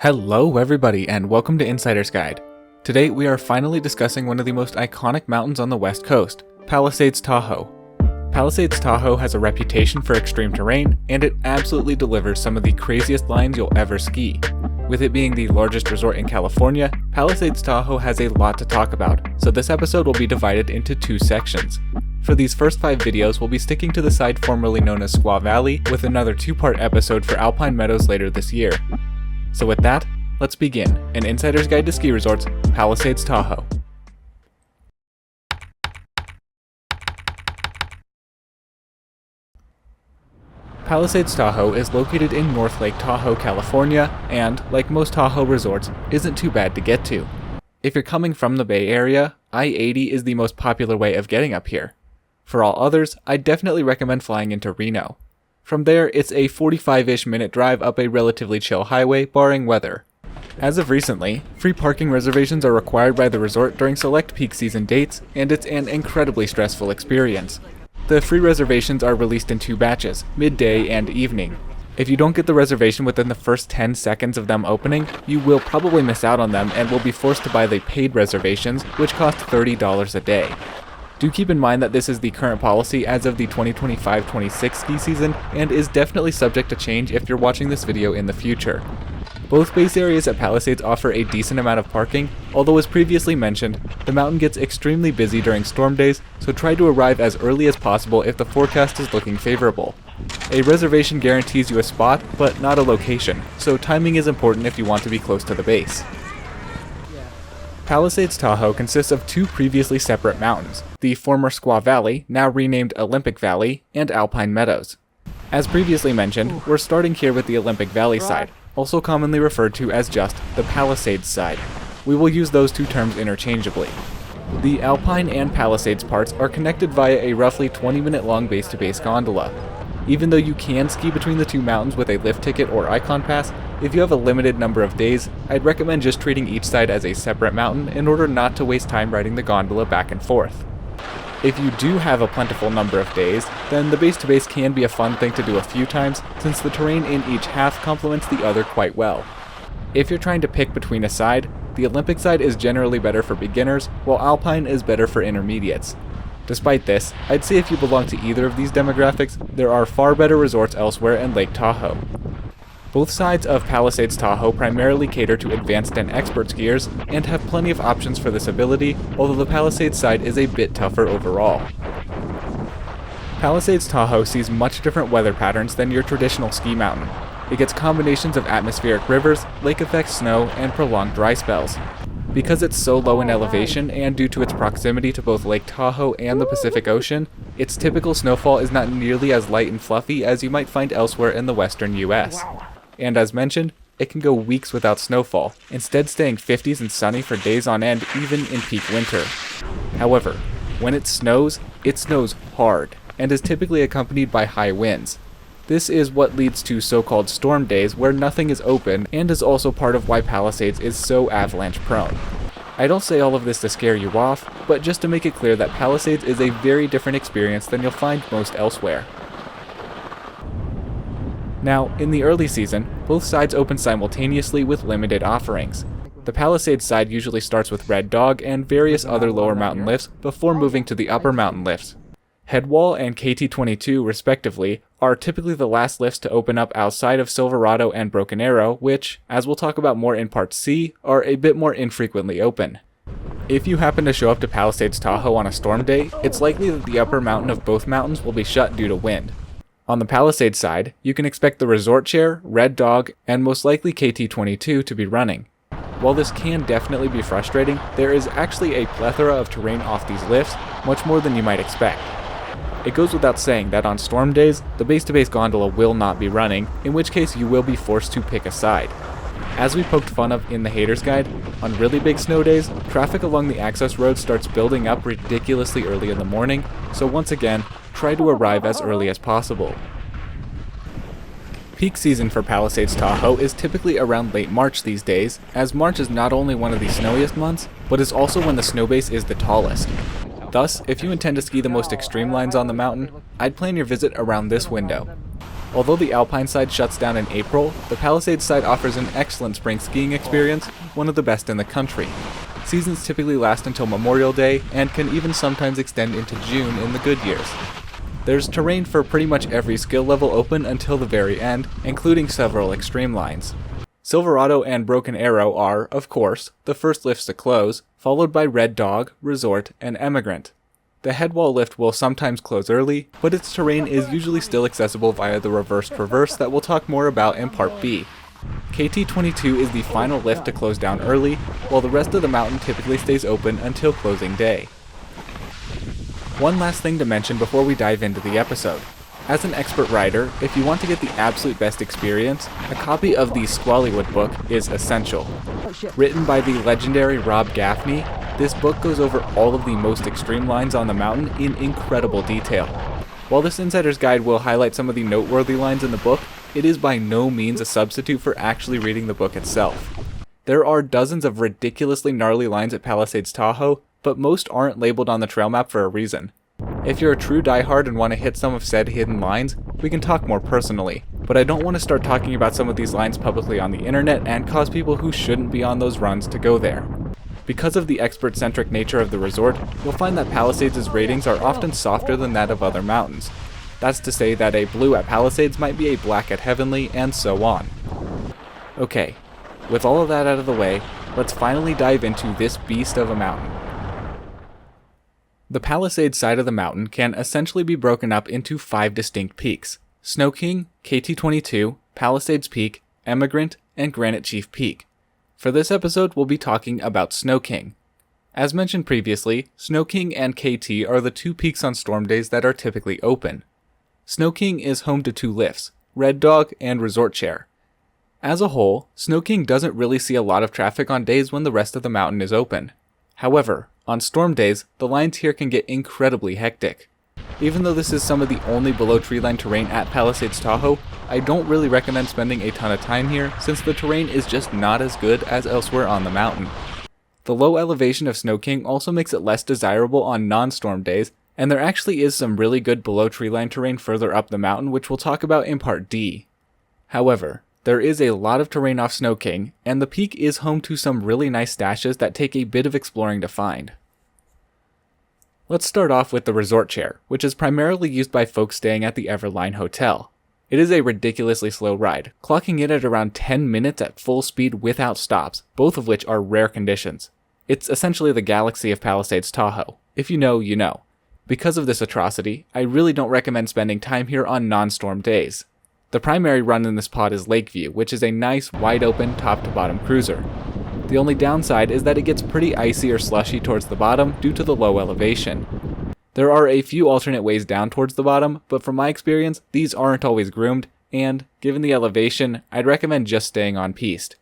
Hello everybody and welcome to Insider's Guide. Today we are finally discussing one of the most iconic mountains on the west coast, Palisades, Tahoe. Palisades, Tahoe has a reputation for extreme terrain, and it absolutely delivers some of the craziest lines you'll ever ski. With it being the largest resort in California, Palisades, Tahoe has a lot to talk about, so this episode will be divided into two sections. For these first 5 videos, we'll be sticking to the side formerly known as Squaw Valley, with another 2-part episode for Alpine Meadows later this year. So with that, let's begin an Insider's Guide to Ski Resorts, Palisades, Tahoe. Palisades, Tahoe is located in North Lake Tahoe, California, and, like most Tahoe resorts, isn't too bad to get to. If you're coming from the Bay Area, I-80 is the most popular way of getting up here. For all others, I'd definitely recommend flying into Reno. From there, it's a 45-ish minute drive up a relatively chill highway, barring weather. As of recently, free parking reservations are required by the resort during select peak season dates, and it's an incredibly stressful experience. The free reservations are released in 2 batches, midday and evening. If you don't get the reservation within the first 10 seconds of them opening, you will probably miss out on them and will be forced to buy the paid reservations, which cost $30 a day. Do keep in mind that this is the current policy as of the 2025-26 ski season and is definitely subject to change if you're watching this video in the future. Both base areas at Palisades offer a decent amount of parking, although as previously mentioned, the mountain gets extremely busy during storm days, so try to arrive as early as possible if the forecast is looking favorable. A reservation guarantees you a spot, but not a location, so timing is important if you want to be close to the base. Palisades, Tahoe consists of 2 previously separate mountains, the former Squaw Valley, now renamed Olympic Valley, and Alpine Meadows. As previously mentioned, we're starting here with the Olympic Valley side, also commonly referred to as just the Palisades side. We will use those 2 terms interchangeably. The Alpine and Palisades parts are connected via a roughly 20-minute long base-to-base gondola. Even though you can ski between the 2 mountains with a lift ticket or icon pass, if you have a limited number of days, I'd recommend just treating each side as a separate mountain in order not to waste time riding the gondola back and forth. If you do have a plentiful number of days, then the base-to-base can be a fun thing to do a few times, since the terrain in each half complements the other quite well. If you're trying to pick between a side, the Olympic side is generally better for beginners, while Alpine is better for intermediates. Despite this, I'd say if you belong to either of these demographics, there are far better resorts elsewhere in Lake Tahoe. Both sides of Palisades, Tahoe primarily cater to advanced and expert skiers, and have plenty of options for this ability, although the Palisades side is a bit tougher overall. Palisades, Tahoe sees much different weather patterns than your traditional ski mountain. It gets combinations of atmospheric rivers, lake effect snow, and prolonged dry spells. Because it's so low in elevation, and due to its proximity to both Lake Tahoe and the Pacific Ocean, its typical snowfall is not nearly as light and fluffy as you might find elsewhere in the western US. And as mentioned, it can go weeks without snowfall, instead staying 50s and sunny for days on end even in peak winter. However, when it snows hard, and is typically accompanied by high winds. This is what leads to so-called storm days where nothing is open, and is also part of why Palisades is so avalanche prone. I don't say all of this to scare you off, but just to make it clear that Palisades is a very different experience than you'll find most elsewhere. Now, in the early season, both sides open simultaneously with limited offerings. The Palisades side usually starts with Red Dog and various other lower mountain lifts before moving to the upper mountain lifts. Headwall and KT22, respectively, are typically the last lifts to open up outside of Silverado and Broken Arrow, which, as we'll talk about more in Part C, are a bit more infrequently open. If you happen to show up to Palisades, Tahoe on a storm day, it's likely that the upper mountain of both mountains will be shut due to wind. On the Palisades side, you can expect the Resort Chair, Red Dog, and most likely KT22 to be running. While this can definitely be frustrating, there is actually a plethora of terrain off these lifts, much more than you might expect. It goes without saying that on storm days, the base-to-base gondola will not be running, in which case you will be forced to pick a side. As we poked fun of in the Hater's Guide, on really big snow days, traffic along the access road starts building up ridiculously early in the morning, so once again, try to arrive as early as possible. Peak season for Palisades, Tahoe is typically around late March these days, as March is not only one of the snowiest months, but is also when the snow base is the tallest. Thus, if you intend to ski the most extreme lines on the mountain, I'd plan your visit around this window. Although the Alpine side shuts down in April, the Palisades side offers an excellent spring skiing experience, one of the best in the country. Seasons typically last until Memorial Day and can even sometimes extend into June in the good years. There's terrain for pretty much every skill level open until the very end, including several extreme lines. Silverado and Broken Arrow are, of course, the first lifts to close, followed by Red Dog, Resort, and Emigrant. The headwall lift will sometimes close early, but its terrain is usually still accessible via the reversed traverse that we'll talk more about in Part B. KT-22 is the final lift to close down early, while the rest of the mountain typically stays open until closing day. One last thing to mention before we dive into the episode. As an expert rider, if you want to get the absolute best experience, a copy of the Squallywood Book is essential. Written by the legendary Rob Gaffney, this book goes over all of the most extreme lines on the mountain in incredible detail. While this insider's guide will highlight some of the noteworthy lines in the book, it is by no means a substitute for actually reading the book itself. There are dozens of ridiculously gnarly lines at Palisades Tahoe, but most aren't labeled on the trail map for a reason. If you're a true diehard and want to hit some of said hidden lines, we can talk more personally, but I don't want to start talking about some of these lines publicly on the internet and cause people who shouldn't be on those runs to go there. Because of the expert-centric nature of the resort, you'll find that Palisades' ratings are often softer than that of other mountains. That's to say that a blue at Palisades might be a black at Heavenly, and so on. Okay, with all of that out of the way, let's finally dive into this beast of a mountain. The Palisades side of the mountain can essentially be broken up into 5 distinct peaks: Snow King, KT-22, Palisades Peak, Emigrant, and Granite Chief Peak. For this episode, we'll be talking about Snow King. As mentioned previously, Snow King and KT are the 2 peaks on storm days that are typically open. Snow King is home to 2 lifts, Red Dog and Resort Chair. As a whole, Snow King doesn't really see a lot of traffic on days when the rest of the mountain is open. However, on storm days, the lines here can get incredibly hectic. Even though this is some of the only below treeline terrain at Palisades Tahoe, I don't really recommend spending a ton of time here since the terrain is just not as good as elsewhere on the mountain. The low elevation of Snow King also makes it less desirable on non-storm days, and there actually is some really good below treeline terrain further up the mountain which we'll talk about in Part D. However, there is a lot of terrain off Snow King, and the peak is home to some really nice stashes that take a bit of exploring to find. Let's start off with the Resort Chair, which is primarily used by folks staying at the Everline Hotel. It is a ridiculously slow ride, clocking in at around 10 minutes at full speed without stops, both of which are rare conditions. It's essentially the galaxy of Palisades Tahoe. If you know, you know. Because of this atrocity, I really don't recommend spending time here on non-storm days. The primary run in this pod is Lakeview, which is a nice, wide-open, top-to-bottom cruiser. The only downside is that it gets pretty icy or slushy towards the bottom due to the low elevation. There are a few alternate ways down towards the bottom, but from my experience, these aren't always groomed, and, given the elevation, I'd recommend just staying on piste.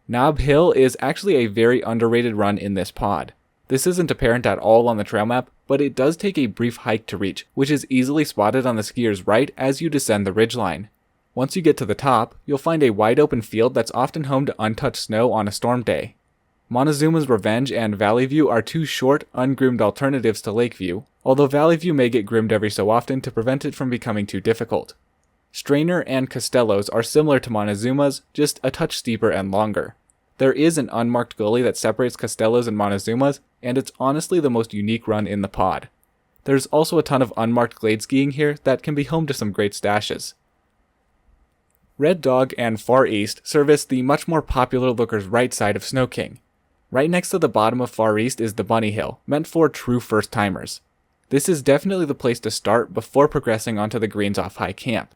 Nob Hill is actually a very underrated run in this pod. This isn't apparent at all on the trail map, but it does take a brief hike to reach, which is easily spotted on the skier's right as you descend the ridgeline. Once you get to the top, you'll find a wide open field that's often home to untouched snow on a storm day. Montezuma's Revenge and Valley View are 2 short, ungroomed alternatives to Lakeview, although Valley View may get groomed every so often to prevent it from becoming too difficult. Strainer and Costello's are similar to Montezuma's, just a touch steeper and longer. There is an unmarked gully that separates Costello's and Montezuma's, and it's honestly the most unique run in the pod. There's also a ton of unmarked glade skiing here that can be home to some great stashes. Red Dog and Far East service the much more popular looker's right side of Snow King. Right next to the bottom of Far East is the Bunny Hill, meant for true first-timers. This is definitely the place to start before progressing onto the greens off High Camp.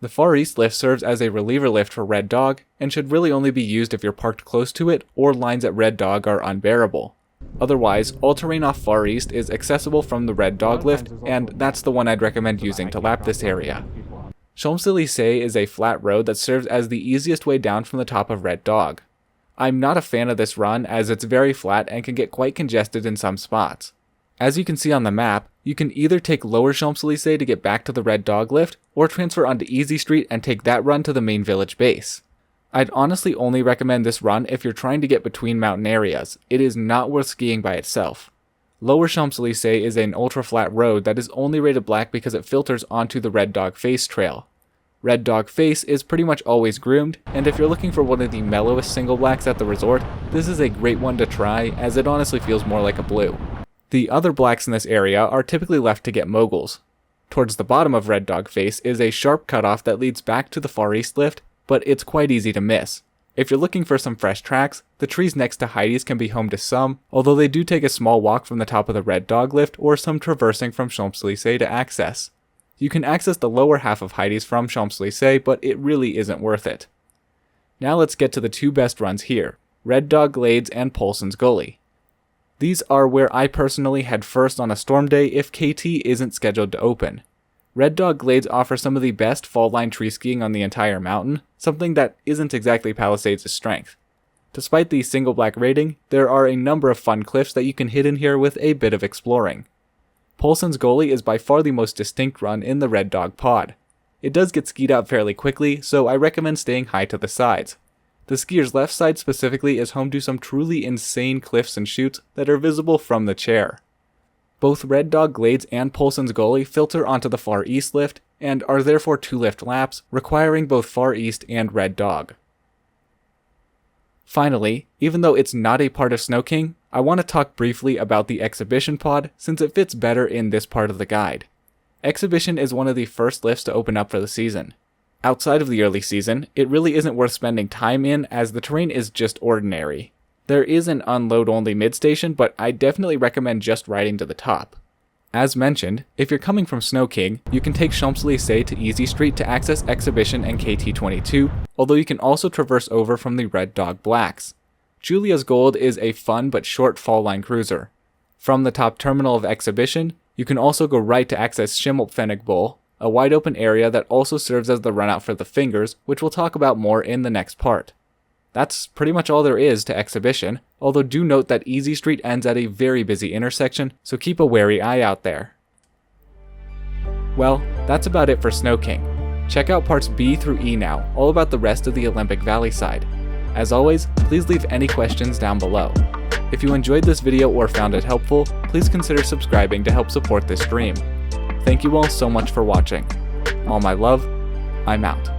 The Far East lift serves as a reliever lift for Red Dog, and should really only be used if you're parked close to it or lines at Red Dog are unbearable. Otherwise, all terrain off Far East is accessible from the Red Dog lift, and that's the one I'd recommend using to lap this area. Champs-Élysées is a flat road that serves as the easiest way down from the top of Red Dog. I'm not a fan of this run as it's very flat and can get quite congested in some spots. As you can see on the map, you can either take Lower Champs-Élysées to get back to the Red Dog lift, or transfer onto Easy Street and take that run to the main village base. I'd honestly only recommend this run if you're trying to get between mountain areas. It is not worth skiing by itself. Lower Champs-Élysées is an ultra-flat road that is only rated black because it filters onto the Red Dog Face Trail. Red Dog Face is pretty much always groomed, and if you're looking for one of the mellowest single blacks at the resort, this is a great one to try as it honestly feels more like a blue. The other blacks in this area are typically left to get moguls. Towards the bottom of Red Dog Face is a sharp cutoff that leads back to the Far East lift, but it's quite easy to miss. If you're looking for some fresh tracks, the trees next to Heidi's can be home to some, although they do take a small walk from the top of the Red Dog lift or some traversing from Champs-Élysées to access. You can access the lower half of Heidi's from Champs-Élysées, but it really isn't worth it. Now let's get to the two best runs here, Red Dog Glades and Polson's Gully. These are where I personally head first on a storm day if KT isn't scheduled to open. Red Dog Glades offer some of the best fall line tree skiing on the entire mountain, something that isn't exactly Palisades' strength. Despite the single black rating, there are a number of fun cliffs that you can hit in here with a bit of exploring. Polson's Gully is by far the most distinct run in the Red Dog pod. It does get skied up fairly quickly, so I recommend staying high to the sides. The skier's left side specifically is home to some truly insane cliffs and chutes that are visible from the chair. Both Red Dog Glades and Polson's Gully filter onto the Far East lift, and are therefore 2 lift laps, requiring both Far East and Red Dog. Finally, even though it's not a part of Snow King, I want to talk briefly about the Exhibition pod since it fits better in this part of the guide. Exhibition is one of the first lifts to open up for the season. Outside of the early season, it really isn't worth spending time in as the terrain is just ordinary. There is an unload-only mid-station, but I definitely recommend just riding to the top. As mentioned, if you're coming from Snow King, you can take Champs-Élysées to Easy Street to access Exhibition and KT22, although you can also traverse over from the Red Dog Blacks. Julia's Gold is a fun but short fall line cruiser. From the top terminal of Exhibition, you can also go right to access Schimmelpfennig Bowl, a wide open area that also serves as the runout for the Fingers, which we'll talk about more in the next part. That's pretty much all there is to Exhibition, although do note that Easy Street ends at a very busy intersection, so keep a wary eye out there. Well, that's about it for Snow King. Check out parts B through E now, all about the rest of the Olympic Valley side. As always, please leave any questions down below. If you enjoyed this video or found it helpful, please consider subscribing to help support this stream. Thank you all so much for watching. All my love, I'm out.